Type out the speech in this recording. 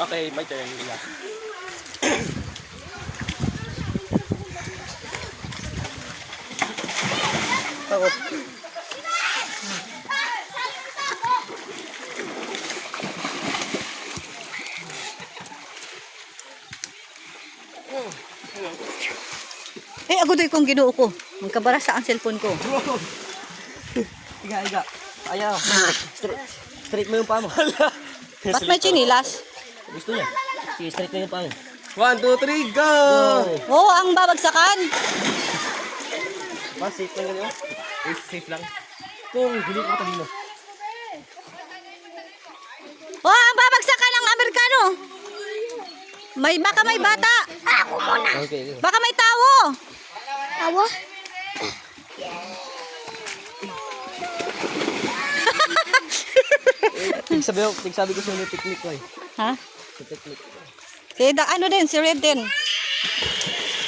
Okay, my turn. Yeah. Oo. Agudoy kong Ginoo ko. Magkabara sa ang cellphone ko. Iga. Ayaw. Straight mo yung paa mo. Ba't may chinilas? Gusto niya. Sige, straight mo yung paa mo. 1, 2, 3, go! Oo, ang babagsakan. Safe lang ganyan. Safe lang. Kung hindi ko tabi mo. Oo, ang babagsakan ng Amerikano. Baka may bata. Ako muna. Okay. Baka may tawo. Tawa? Tigsabi ko sa yung technique ko eh. Ha? Sa technique. Si ano din, si Red din.